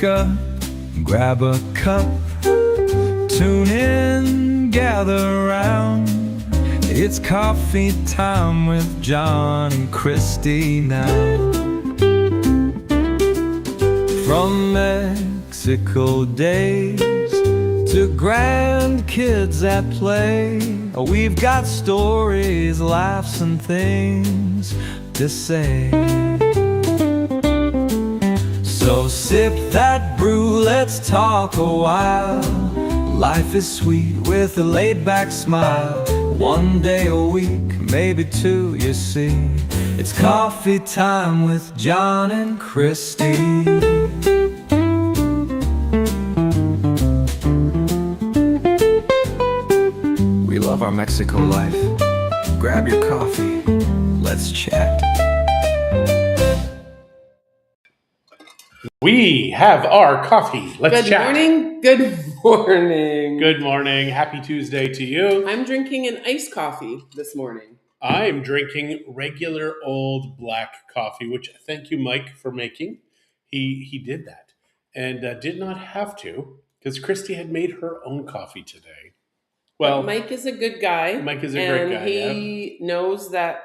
Wake up, grab a cup, tune in, gather round. It's coffee time with John and Christie now. From Mexico days to grandkids at play, we've got stories, laughs, and things to say. So sip that brew, let's talk a while. Life is sweet with a laid-back smile. One day a week, maybe two, you see. It's coffee time with John and Christie. We love our Mexico life. Grab your coffee, let's chat. We have our coffee. Let's chat. Good morning. Good morning. Happy Tuesday to you. I'm drinking an iced coffee this morning. I'm drinking regular old black coffee, which thank you, Mike, for making. He did that and did not have to because Christie had made her own coffee today. Well, but Mike is a good guy. Mike is a great guy. He knows that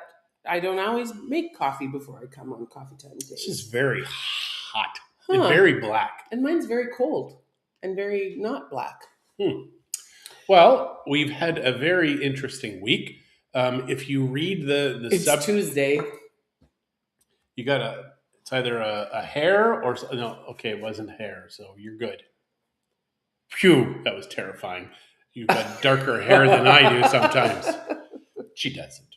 I don't always make coffee before I come on Coffee Time days. This is very hot and very black. And mine's very cold and very not black. Well, we've had a very interesting week. If you read it's Tuesday. You got it's either a hair or no. Okay, it wasn't hair, so you're good. Phew, that was terrifying. You've got darker hair than I do sometimes. She doesn't.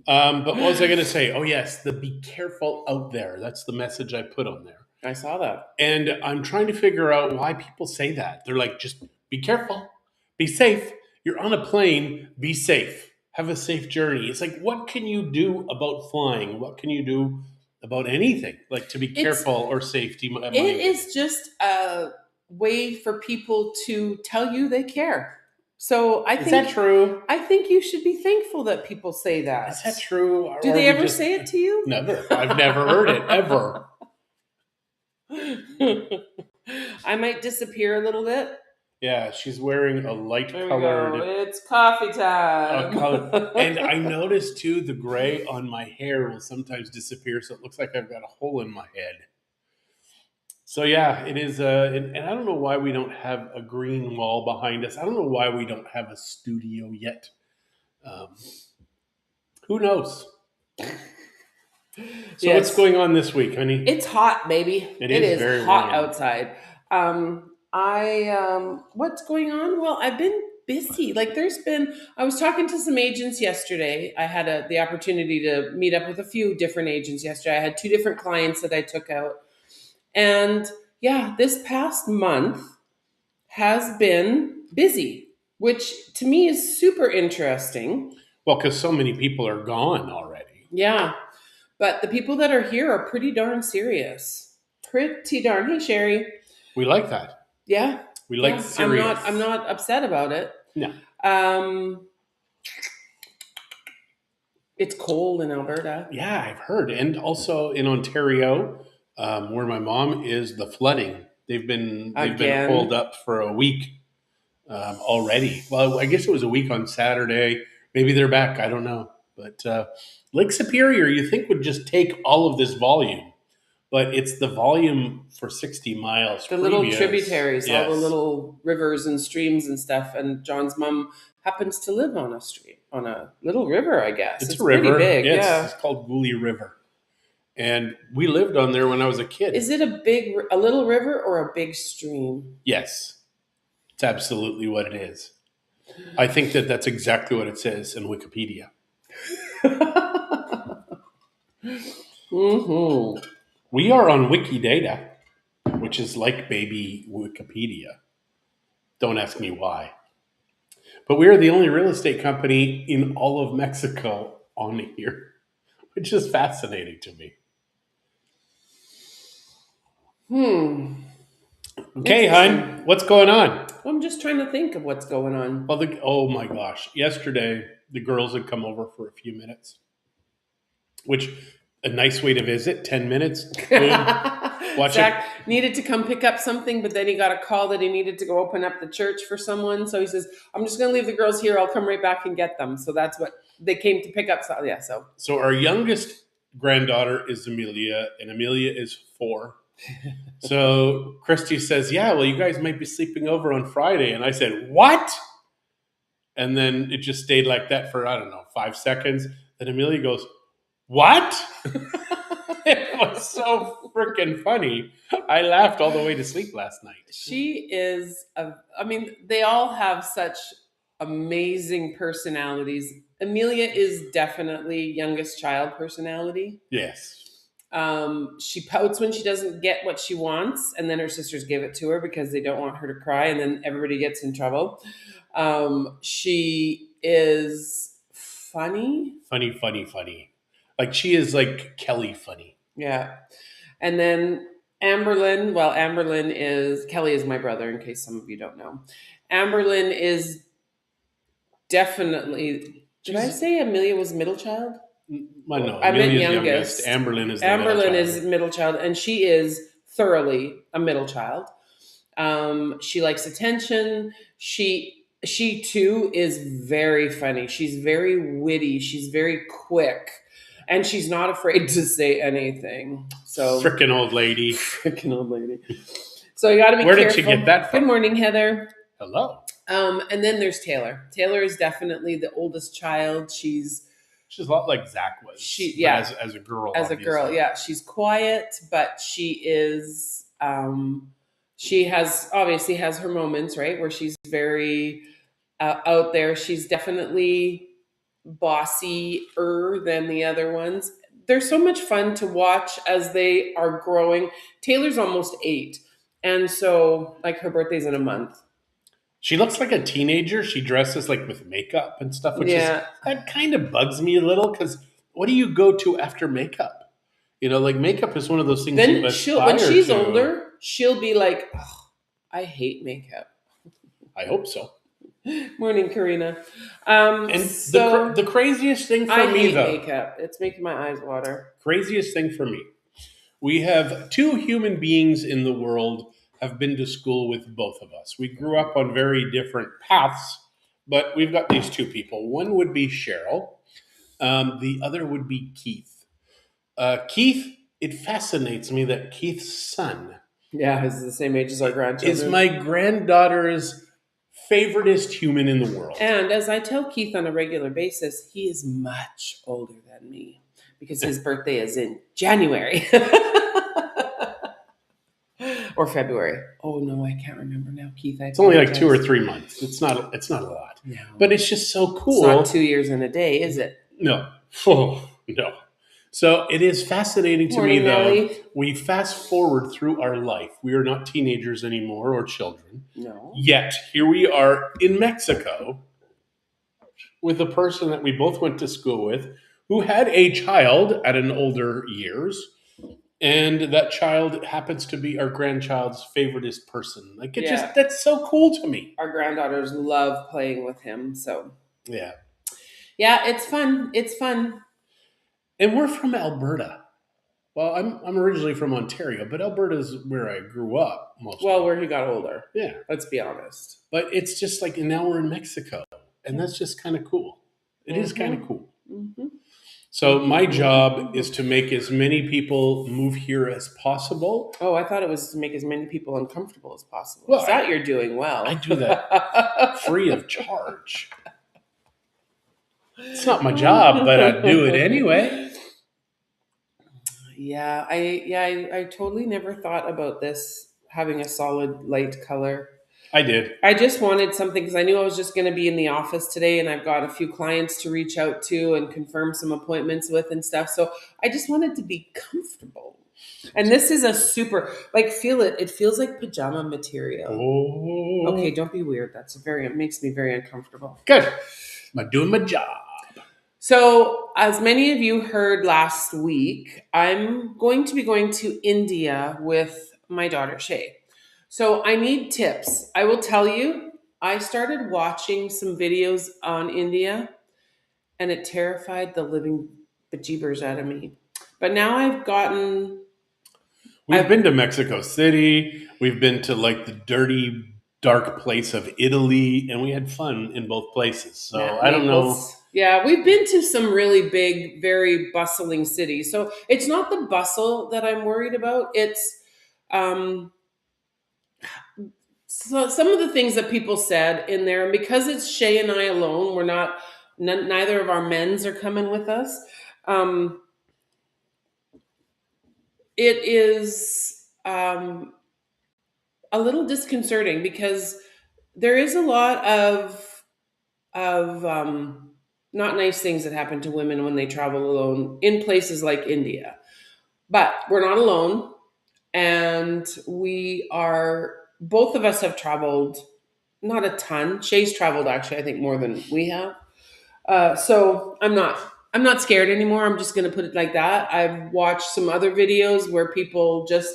But what was I going to say? Oh yes, the be careful out there. That's the message I put on there. I saw that. And I'm trying to figure out why people say that. They're like, just be careful, be safe. You're on a plane, be safe. Have a safe journey. It's like, what can you do about flying? What can you do about anything? Like to be careful or safety. It is just a way for people to tell you they care. So I think, is that true? I think you should be thankful that people say that. Is that true? Do they ever say it to you? Never. I've never heard it, ever. I might disappear a little bit. Yeah, she's wearing a light There colored. we go. It's coffee time. And I noticed too, the gray on my hair will sometimes disappear, so it looks like I've got a hole in my head. So yeah, it is. And I don't know why we don't have a green wall behind us. I don't know why we don't have a studio yet. Who knows? So yes. What's going on this week, honey? It's hot, baby. It is very hot warm outside. What's going on? Well, I've been busy. I was talking to some agents yesterday. I had the opportunity to meet up with a few different agents yesterday. I had 2 different clients that I took out. And yeah, this past month has been busy, which to me is super interesting. Well, because so many people are gone already. Yeah. But the people that are here are pretty darn serious. Hey, Sherry. We like that. Yeah. We like serious. I'm not upset about it. No. It's cold in Alberta. Yeah, I've heard. And also in Ontario, where my mom is, the flooding. They've been pulled up for a week already. Well, I guess it was a week on Saturday. Maybe they're back. I don't know. But Lake Superior, you think would just take all of this volume, but it's the volume for 60 miles. The little tributaries, yes. All the little rivers and streams and stuff. And John's mom happens to live on a little river, I guess. It's a river. Pretty big, yeah. It's called Woolley River. And we lived on there when I was a kid. Is it a little river or a big stream? Yes. It's absolutely what it is. I think that's exactly what it says in Wikipedia. Mm-hmm. We are on Wikidata, which is like baby Wikipedia. Don't ask me why. But we are the only real estate company in all of Mexico on here, which is fascinating to me. Okay, hon, what's going on? I'm just trying to think of what's going on. Well, oh my gosh. Yesterday, the girls had come over for a few minutes, which a nice way to visit, 10 minutes. Watch Zach needed to come pick up something, but then he got a call that he needed to go open up the church for someone. So he says, I'm just going to leave the girls here. I'll come right back and get them. So that's what they came to pick up. So, yeah. So our youngest granddaughter is Amelia, and Amelia is 4. So Christie says, yeah, well, you guys might be sleeping over on Friday. And I said, what? And then it just stayed like that for, I don't know, 5 seconds. Then Amelia goes, what? It was so freaking funny. I laughed all the way to sleep last night. She is, they all have such amazing personalities. Amelia is definitely youngest child personality. Yes. She pouts when she doesn't get what she wants, and then her sisters give it to her because they don't want her to cry, and then everybody gets in trouble. She is funny. Funny. Like she is like Kelly funny. Yeah. And then Amberlyn is, Kelly is my brother, in case some of you don't know. Amberlyn is definitely, did I say Amelia was middle child? Well, no, I meant youngest. Amberlyn is the middle child. is middle child, and she is thoroughly a middle child. She likes attention. She too is very funny. She's very witty. She's very quick. And she's not afraid to say anything. So frickin' old lady. So you got to be careful. Where did she get that from? Good morning, Heather. Hello. And then there's Taylor. Taylor is definitely the oldest child. She's a lot like Zach was. As a girl. As obviously. A girl, yeah. She's quiet, but she is. She obviously has her moments, right, where she's very out there. She's definitely bossier than the other ones. They're so much fun to watch as they are growing. Taylor's almost 8, and so like her birthday's in a month. She looks like a teenager. She dresses like with makeup and stuff, which is that kind of bugs me a little because what do you go to after makeup? You know, like makeup is one of those things. Then when she's older, she'll be like, oh, I hate makeup. I hope so. Morning, Karina. And the craziest thing for me, though, makeup. It's making my eyes water. Craziest thing for me. We have 2 human beings in the world have been to school with both of us. We grew up on very different paths, but we've got these 2 people. One would be Cheryl. The other would be Keith. Keith, it fascinates me that Keith's son. Yeah, he's the same age as our grandchildren. Is my granddaughter's favoritist human in the world. And as I tell Keith on a regular basis, he is much older than me because his birthday is in January or February. Oh no, I can't remember now, Keith. It's only like 2 or 3 months. It's not a lot. No. But it's just so cool. It's not 2 years in a day, is it? No. Oh, no. So it is fascinating to me, though. Nelly. We fast forward through our life. We are not teenagers anymore or children. No. Yet, here we are in Mexico with a person that we both went to school with who had a child at an older years. And that child happens to be our grandchild's favoritist person. Like, that's so cool to me. Our granddaughters love playing with him, so. Yeah. Yeah, it's fun. It's fun. And we're from Alberta. Well, I'm originally from Ontario, but Alberta is where I grew up mostly. Well, where he got older. Yeah. Let's be honest. But it's just like, and now we're in Mexico. And that's just kind of cool. It is kind of cool. Mm-hmm. So my job is to make as many people move here as possible. Oh, I thought it was to make as many people uncomfortable as possible. Well, that you're doing well. I do that free of charge. It's not my job, but I do it anyway. Yeah, I totally never thought about this having a solid light color. I did. I just wanted something because I knew I was just going to be in the office today and I've got a few clients to reach out to and confirm some appointments with and stuff. So I just wanted to be comfortable. And this is a super, like, feel it. It feels like pajama material. Oh. Okay, don't be weird. It makes me very uncomfortable. Good. I'm doing my job. So, as many of you heard last week, I'm going to be going to India with my daughter, Shay. So, I need tips. I will tell you, I started watching some videos on India, and it terrified the living bejeebers out of me. But now I've gotten... We've been to Mexico City. We've been to like the dirty, dark place of Italy, and we had fun in both places. So I don't know. Yeah, we've been to some really big, very bustling cities. So it's not the bustle that I'm worried about. It's so some of the things that people said in there, and because it's Shay and I alone, we're not, neither of our men's are coming with us. It is a little disconcerting because there is a lot of not nice things that happen to women when they travel alone in places like India. But we're not alone, and we are. Both of us have traveled, not a ton. Shay's traveled actually, I think, more than we have. So I'm not scared anymore. I'm just going to put it like that. I've watched some other videos where people just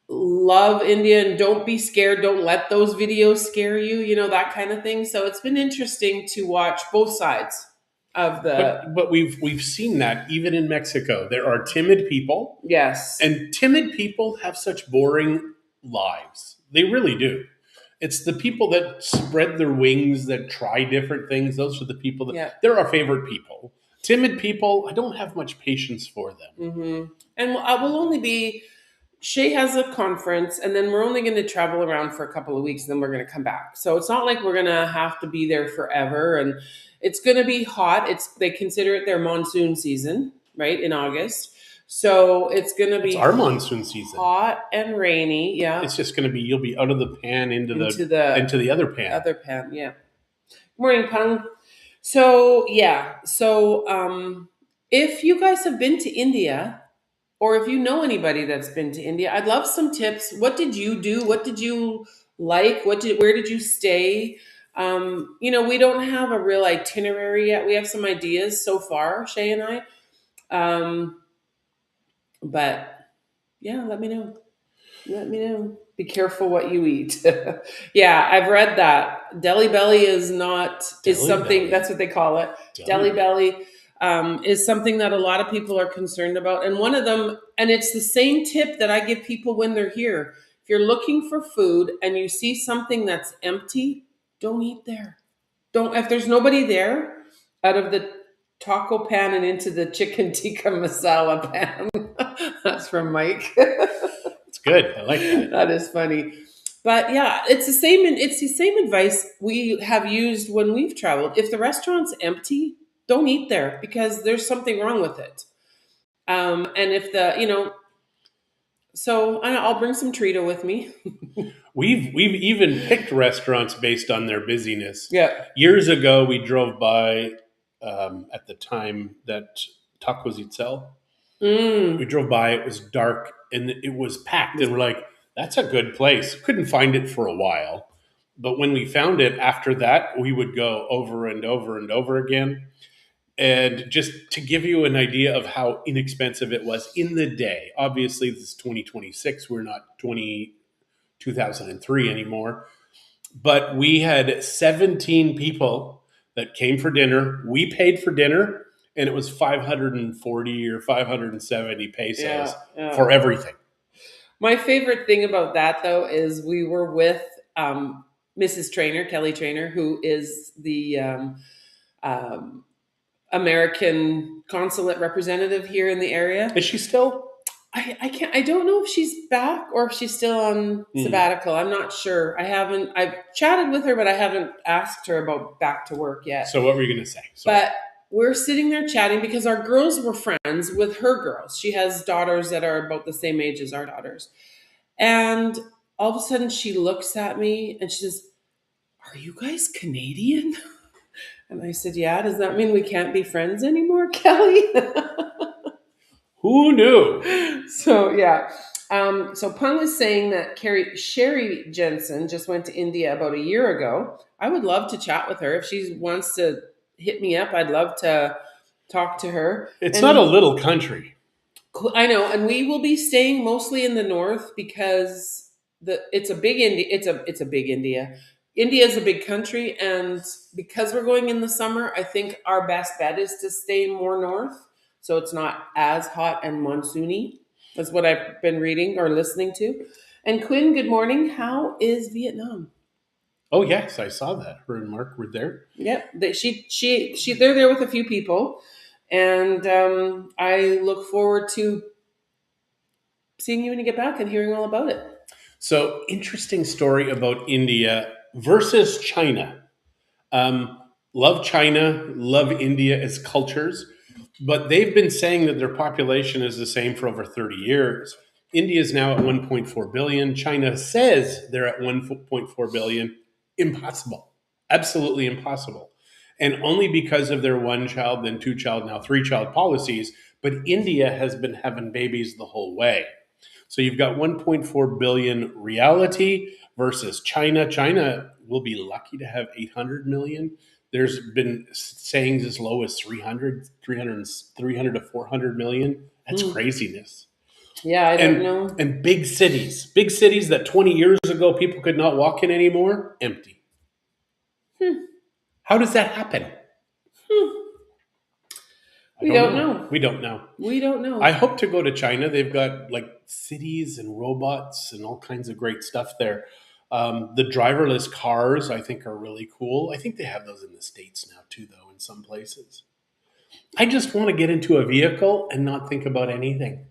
love India and don't be scared. Don't let those videos scare you, that kind of thing. So it's been interesting to watch both sides of the. But we've seen that even in Mexico. There are timid people. Yes. And timid people have such boring lives. They really do. It's the people that spread their wings, that try different things. Those are the people that they're our favorite people. Timid people, I don't have much patience for them. Mm-hmm. And I will only be. Shay has a conference, and then we're only going to travel around for a couple of weeks, and then we're going to come back. So it's not like we're going to have to be there forever. And it's going to be hot. They consider it their monsoon season, right, in August. So it's going to be our monsoon season, hot and rainy. Yeah, it's just going to be, you'll be out of the pan into the other pan. Other pan, yeah. Morning, Pung. So yeah, if you guys have been to India, or if you know anybody that's been to India, I'd love some tips. What did you do? What did you like? Where did you stay? We don't have a real itinerary yet. We have some ideas so far, Shay and I. But yeah, let me know. Let me know. Be careful what you eat. Yeah, I've read that. Deli belly is something, that's what they call it. Deli belly is something that a lot of people are concerned about. And one of them, and it's the same tip that I give people when they're here. If you're looking for food and you see something that's empty, don't eat there. If there's nobody there, out of the taco pan and into the chicken tikka masala pan. That's from Mike. It's good. I like that. That is funny. But yeah, it's the same advice we have used when we've traveled. If the restaurant's empty, don't eat there because there's something wrong with it. And if so I'll bring some Trito with me. We've even picked restaurants based on their busyness. Yeah. Years ago, we drove by at the time that Tacos Itzel. We drove by. It was dark and it was packed, and we're like, "That's a good place." Couldn't find it for a while, but when we found it, after that, we would go over and over and over again. And just to give you an idea of how inexpensive it was in the day, obviously this is 2026. We're not 2003 anymore. But we had 17 people that came for dinner. We paid for dinner, and it was 540 or 570 pesos for everything. My favorite thing about that, though, is we were with Mrs. Trainer, Kelly Trainer, who is the American consulate representative here in the area. Is she still? I don't know if she's back or if she's still on sabbatical. I'm not sure. I've chatted with her, but I haven't asked her about back to work yet. So what were you going to say? But we're sitting there chatting because our girls were friends with her girls. She has daughters that are about the same age as our daughters. And all of a sudden she looks at me and she says, "Are you guys Canadian?" And I said, "Yeah, does that mean we can't be friends anymore, Kelly?" Who knew? So, yeah. So Pung is saying that Sherry Jensen just went to India about a year ago. I would love to chat with her. If she wants to hit me up, I'd love to talk to her. It's not a little country. I know. And we will be staying mostly in the north because it's a big India. It's a big India. India is a big country, and because we're going in the summer, I think our best bet is to stay more north, so it's not as hot and monsoony. That's what I've been reading or listening to. And Quinn, good morning. How is Vietnam? Oh yes, I saw that. Her and Mark were there. Yep, they're there with a few people, and I look forward to seeing you when you get back and hearing all about it. So interesting story about India versus China. Love China, love India as cultures, but they've been saying that their population is the same for over 30 years. India is now at 1.4 billion. China says they're at 1.4 billion. Impossible. Absolutely impossible. And only because of their one child, then two child, now three child policies. But India has been having babies the whole way. So you've got 1.4 billion reality versus China. China will be lucky to have 800 million. There's been sayings as low as 300 to 400 million. That's craziness. Yeah, I don't know. And big cities that 20 years ago people could not walk in anymore, empty. How does that happen? We don't know. We don't know. We don't know. I hope to go to China. They've got like cities and robots and all kinds of great stuff there. The driverless cars, I think, are really cool. I think they have those in the States now too, though, in some places. I just want to get into a vehicle and not think about anything,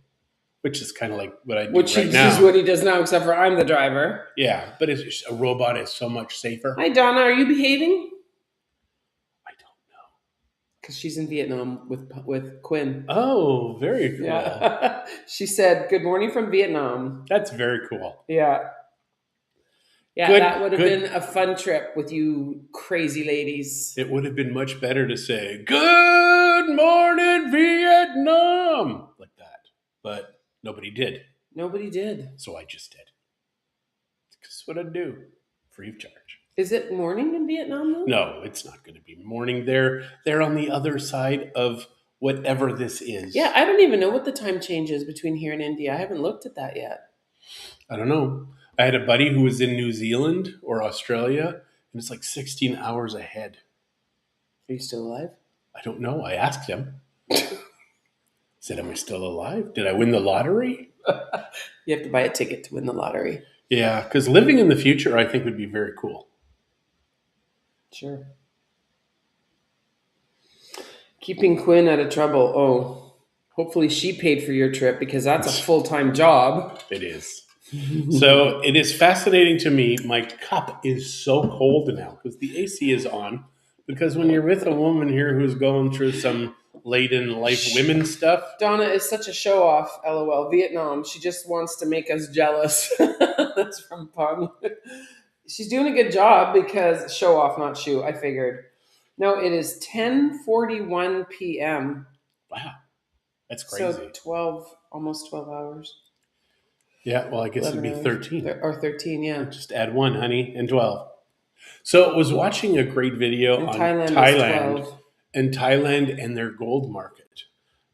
which is kind of like what I do right now. Which is what he does now, except for I'm the driver. Yeah, but a robot is so much safer. Hi, Donna. Are you behaving? I don't know. Because she's in Vietnam with Quinn. Oh, very cool. Yeah. She said, "Good morning from Vietnam." That's very cool. Yeah. Yeah, Good, that would have been a fun trip with you crazy ladies. It would have been much better to say, "Good morning, Vietnam," like that. But nobody did. Nobody did. So I just did. That's what I do. Free of charge. Is it morning in Vietnam, though? No, it's not going to be morning. They're on the other side of whatever this is. Yeah, I don't even know what the time change is between here and India. I haven't looked at that yet. I don't know. I had a buddy who was in New Zealand or Australia, and it's like 16 hours ahead. Are you still alive? I don't know. I asked him. Said, "Am I still alive? Did I win the lottery?" You have to buy a ticket to win the lottery. Yeah, because living in the future, I think, would be very cool. Sure. Keeping Quinn out of trouble. Oh, hopefully she paid for your trip because that's a full-time job. It is. So it is fascinating to me. My cup is so cold now because the AC is on. Because when you're with a woman here who's going through some late in life women stuff. Donna is such a show off, LOL. Vietnam. She just wants to make us jealous. That's from Pong. She's doing a good job because show off, not shoe, I figured. No, it is 10:41 p.m. Wow. That's crazy. So almost 12 hours. Yeah, well, I guess it'd be 13. Or 13, yeah. Just add 1, honey, and 12. So I was watching a great video on Thailand and their gold market.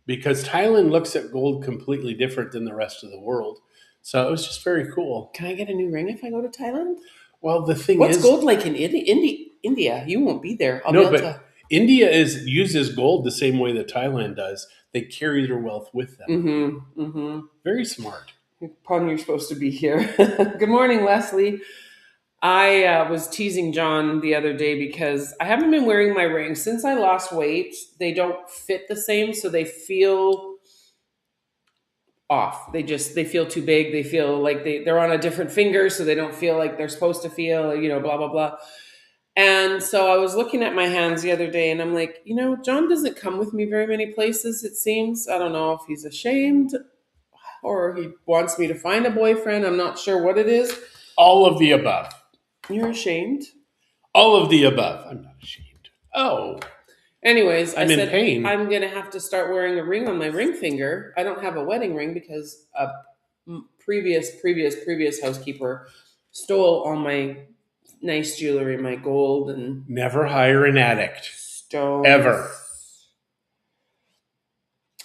Because Thailand looks at gold completely different than the rest of the world. So it was just very cool. Can I get a new ring if I go to Thailand? Well, the thing What's gold like in India? You won't be there. India uses gold the same way that Thailand does. They carry their wealth with them. Mm-hmm, mm-hmm. Very smart. Pun, you're supposed to be here. Good morning, Leslie. I was teasing John the other day because I haven't been wearing my rings. Since I lost weight, they don't fit the same, so they feel off. They feel too big. They feel like they're on a different finger, so they don't feel like they're supposed to feel, blah, blah, blah. And so I was looking at my hands the other day, and I'm like, John doesn't come with me very many places, it seems. I don't know if he's ashamed or he wants me to find a boyfriend. I'm not sure what it is. All of the above. You're ashamed? All of the above. I'm not ashamed. Oh. Anyways, I'm in pain. I'm going to have to start wearing a ring on my ring finger. I don't have a wedding ring because a previous housekeeper stole all my nice jewelry, my gold and... Never hire an addict. Stones. Ever.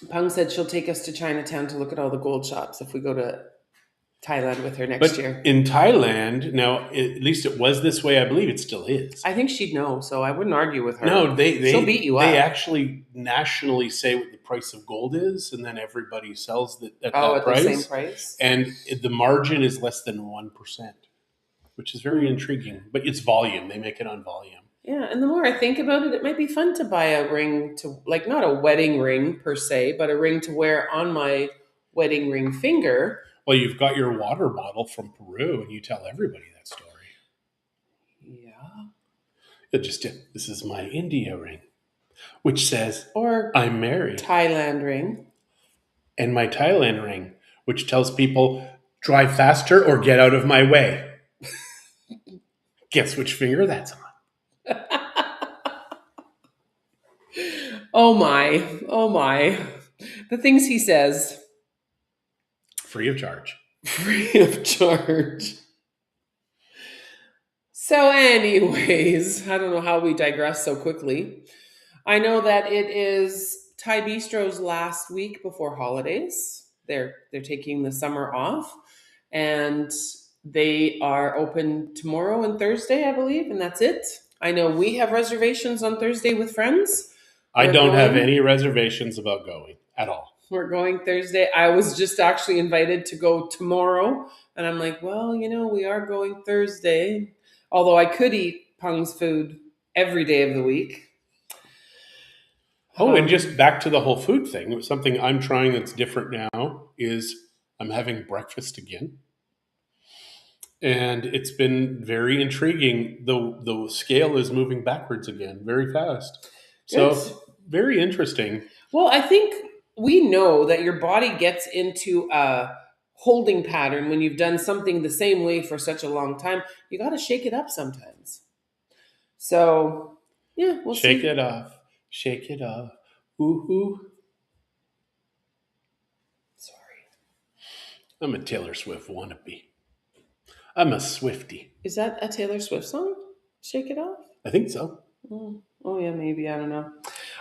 Pung said she'll take us to Chinatown to look at all the gold shops if we go to Thailand with her next But year. in Thailand, now at least it was this way. I believe it still is. I think she'd know, so I wouldn't argue with her. No, she'll beat you they up. actually nationally say what the price of gold is, and then everybody sells at that The same price. price. And the margin is less than 1%, which is very intriguing. But it's volume; they make it on volume. Yeah, and the more I think about it, it might be fun to buy a ring to, like, not a wedding ring per se, but a ring to wear on my wedding ring finger. Well, you've got your water bottle from Peru, and you tell everybody that story. Yeah. This is my India ring, which says, Or I'm married. Thailand ring. And my Thailand ring, which tells people, drive faster or get out of my way. Guess which finger that's on. Oh my. Oh my. The things he says. Free of charge. Free of charge. So, anyways, I don't know how we digress so quickly. I know that it is Thai Bistro's last week before holidays. They're taking the summer off, and they are open tomorrow and Thursday, I believe, and that's it. I know we have reservations on Thursday with friends. I don't have any reservations about going at all. We're going Thursday. I was just actually invited to go tomorrow, and I'm like, well, we are going Thursday. Although I could eat Pung's food every day of the week. And just back to the whole food thing, something I'm trying that's different now is I'm having breakfast again. And it's been very intriguing. The scale is moving backwards again very fast. Good. So very interesting. Well, I think we know that your body gets into a holding pattern when you've done something the same way for such a long time. You got to shake it up sometimes. So, yeah, we'll Shake see. it off. Shake it off. Ooh. Sorry. I'm a Taylor Swift wannabe. I'm a Swiftie. Is that a Taylor Swift song? Shake it off? I think so. Oh yeah, maybe. I don't know.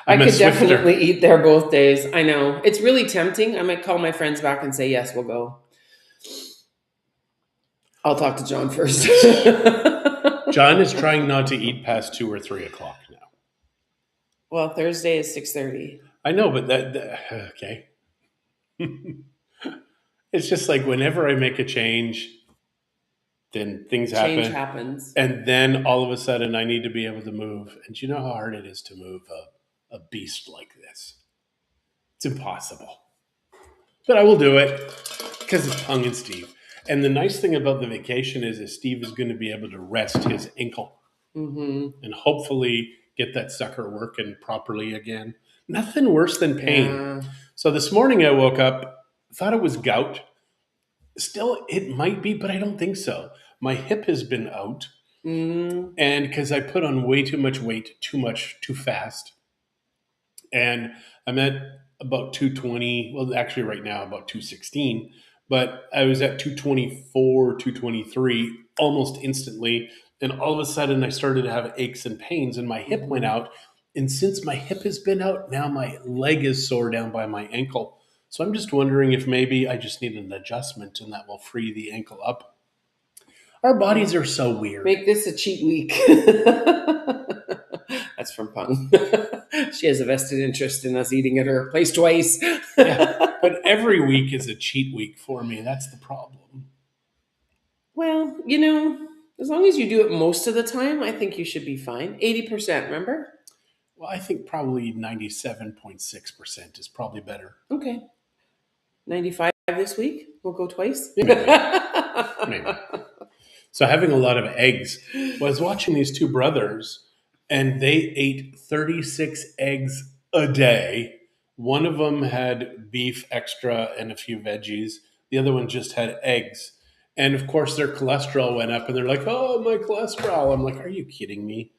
I'm I a could Swifter. definitely eat there both days. I know. It's really tempting. I might call my friends back and say, yes, we'll go. I'll talk to John first. John is trying not to eat past 2 or 3 o'clock now. Well, Thursday is 6:30. I know, but okay. It's just like whenever I make a change, then things happen. Change happens. And then all of a sudden I need to be able to move. And you know how hard it is to move a beast like this? It's impossible. But I will do it because it's Pung and Steve. And the nice thing about the vacation is Steve is going to be able to rest his ankle and hopefully get that sucker working properly again. Nothing worse than pain. Yeah. So this morning I woke up, thought it was gout. Still, it might be, but I don't think so. My hip has been out. And because I put on way too much weight, too fast. And I'm at about 220. Well, actually right now about 216. But I was at 224, 223 almost instantly. And all of a sudden I started to have aches and pains and my hip went out. And since my hip has been out, now my leg is sore down by my ankle. So I'm just wondering if maybe I just need an adjustment and that will free the ankle up. Our bodies are so weird. Make this a cheat week. That's from Pung. She has a vested interest in us eating at her place twice. Yeah, but every week is a cheat week for me. That's the problem. Well, as long as you do it most of the time, I think you should be fine. 80%, remember? Well, I think probably 97.6% is probably better. Okay. 95 this week? We'll go twice? Maybe. So having a lot of eggs. Well, I was watching these two brothers, and they ate 36 eggs a day. One of them had beef extra and a few veggies. The other one just had eggs. And of course, their cholesterol went up, and they're like, oh, my cholesterol. I'm like, are you kidding me?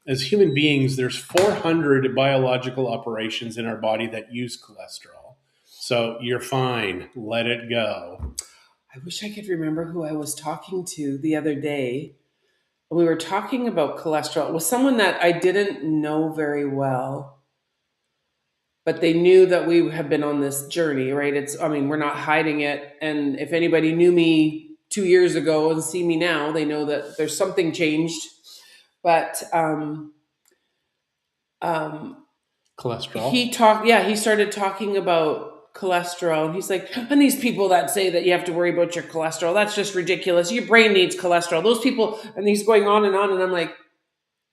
As human beings, there's 400 biological operations in our body that use cholesterol. So you're fine. Let it go. I wish I could remember who I was talking to the other day. We were talking about cholesterol. It was someone that I didn't know very well. but they knew that we have been on this journey, right? We're not hiding it. And if anybody knew me 2 years ago and see me now, they know that there's something changed. But Cholesterol. he started talking about cholesterol. And he's like, and these people that say that you have to worry about your cholesterol, that's just ridiculous. Your brain needs cholesterol. Those people, and he's going on. And I'm like,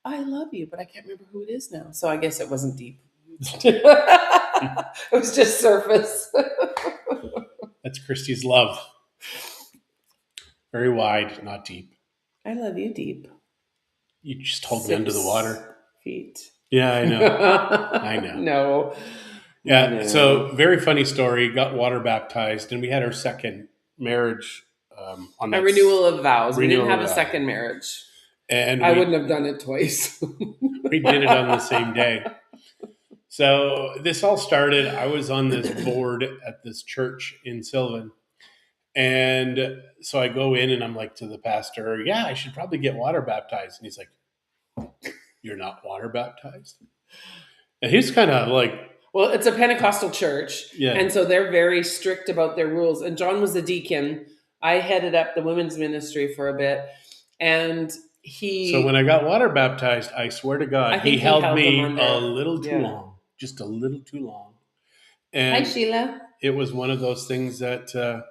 I love you, but I can't remember who it is now. So I guess it wasn't deep. It was just surface. That's Christie's love. Very wide, not deep. I love you deep. You just hold me under the water. 6 feet. Yeah, I know. I know. No. Yeah, No. so very funny story. Got water baptized, and we had our second marriage on A that renewal of vows. We didn't renewal have of a vows. second marriage. And I wouldn't have done it twice. we did it on the same day. So this all started, I was on this board at this church in Sylvan. And so I go in and I'm like to the pastor, yeah, I should probably get water baptized. And he's like, you're not water baptized? And he's kind of like, well, it's a Pentecostal church. Yeah. And so they're very strict about their rules. And John was the deacon. I headed up the women's ministry for a bit. And so when I got water baptized, I swear to God, he held me a little too long, just a little too long. And hi, Sheila. It was one of those things that,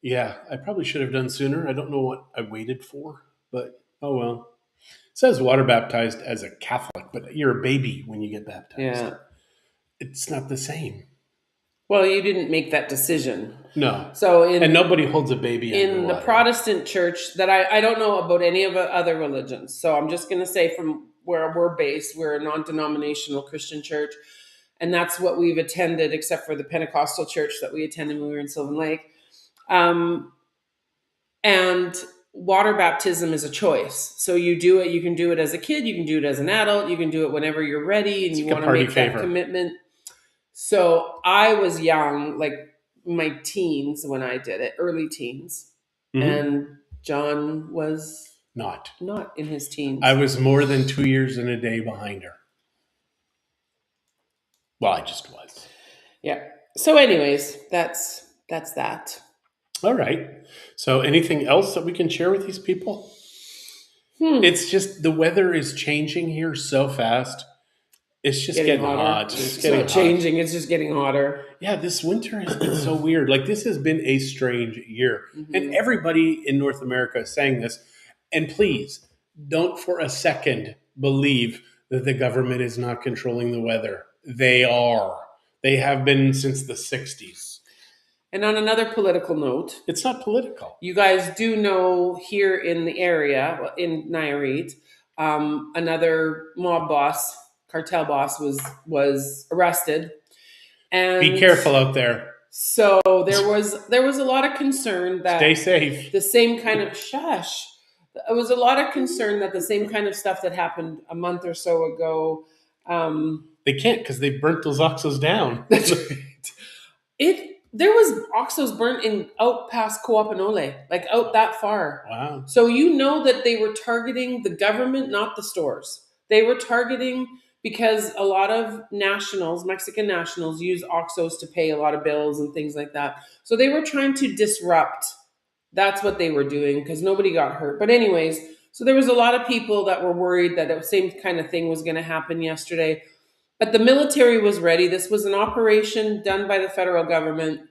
I probably should have done sooner. I don't know what I waited for, but oh well. It says water baptized as a Catholic, but you're a baby when you get baptized. Yeah. It's not the same. Well, you didn't make that decision. No. So and nobody holds a baby in the Protestant church that I don't know about any of the other religions. So I'm just going to say from where we're based, we're a non-denominational Christian church. And that's what we've attended, except for the Pentecostal church that we attended when we were in Sylvan Lake. And water baptism is a choice. So you do it. You can do it as a kid. You can do it as an adult. You can do it whenever you're ready and you want to make that commitment. So I was young, like my teens when I did it, early teens. Mm-hmm. And John was not in his teens. I was more than 2 years and a day behind her. Well, I just was. Yeah. So anyways, that's that. All right. So anything else that we can share with these people? It's just the weather is changing here so fast. It's just getting hot. It's not changing. It's just getting hotter. Yeah, this winter has been so weird. Like this has been a strange year. Mm-hmm. And everybody in North America is saying this. And please, don't for a second believe that the government is not controlling the weather. They are. They have been since the 60s. And on another political note. It's not political. You guys do know here in the area, in Nayarit, another mob boss, cartel boss was arrested. And be careful out there. So there was a lot of concern that stay safe. The same kind of There was a lot of concern that the same kind of stuff that happened a month or so ago. They can't because they burnt those Oxos down. That's right. There was Oxos burnt out past Coapanole, like out that far. Wow. So you know that they were targeting the government, not the stores. They were targeting because a lot of Mexican nationals, use Oxos to pay a lot of bills and things like that. So they were trying to disrupt. That's what they were doing because nobody got hurt. But anyways, so there was a lot of people that were worried that the same kind of thing was going to happen yesterday. But the military was ready. This was an operation done by the federal government.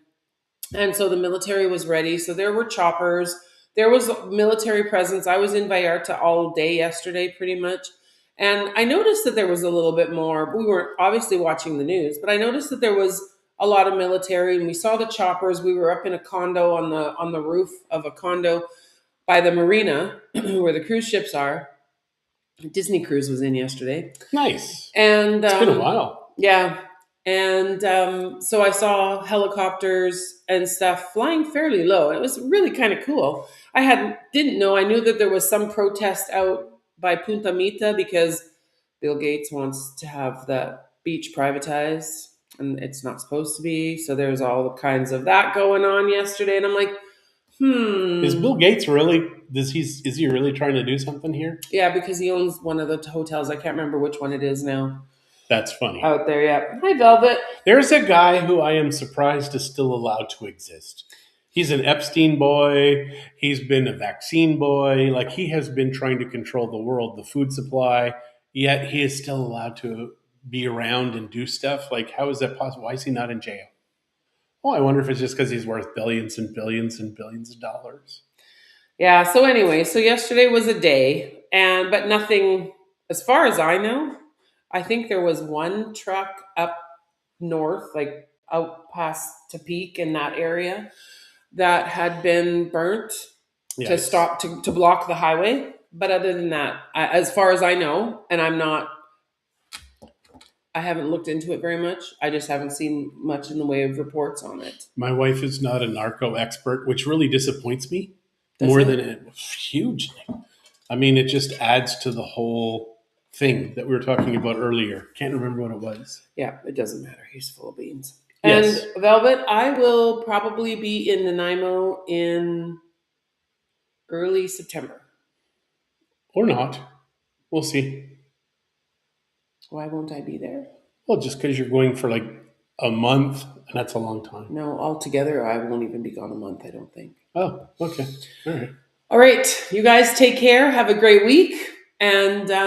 And so the military was ready. So there were choppers. There was military presence. I was in Vallarta all day yesterday, pretty much. And I noticed that there was a little bit more. We weren't obviously watching the news, but I noticed that there was a lot of military. And we saw the choppers. We were up in a condo on the roof of a condo by the marina where the cruise ships are. Disney Cruise was in yesterday. Nice. And it's been a while. Yeah. And so I saw helicopters and stuff flying fairly low. It was really kind of cool. I didn't know. I knew that there was some protest out by Punta Mita because Bill Gates wants to have that beach privatized and it's not supposed to be. So there's all kinds of that going on yesterday. And I'm like, Is Bill Gates really, is he really trying to do something here? Yeah, because he owns one of the hotels. I can't remember which one it is now. That's funny. out there. Yeah. Hi, Velvet. There's a guy who I am surprised is still allowed to exist. He's an Epstein boy. He's been a vaccine boy. Like, he has been trying to control the world, the food supply, yet he is still allowed to be around and do stuff. Like, how is that possible? Why is he not in jail? Oh, I wonder if it's just because he's worth billions and billions and billions of dollars. Yeah. So anyway, so yesterday was a day, but nothing, as far as I know. I think there was one truck up north, like out past Tepique in that area, that had been burnt to Yes. stop to block the highway. But other than that, as far as I know, and I haven't looked into it very much. I just haven't seen much in the way of reports on it. My wife is not a narco expert, which really disappoints me hugely. I mean, it just adds to the whole thing that we were talking about earlier. Can't remember what it was. Yeah, it doesn't matter. He's full of beans. Yes. And Velvet, I will probably be in Nanaimo in early September. Or not. We'll see. Why won't I be there? Well, just because you're going for like a month, and that's a long time. No, altogether, I won't even be gone a month, I don't think. Oh, okay. All right. All right. You guys take care. Have a great week. And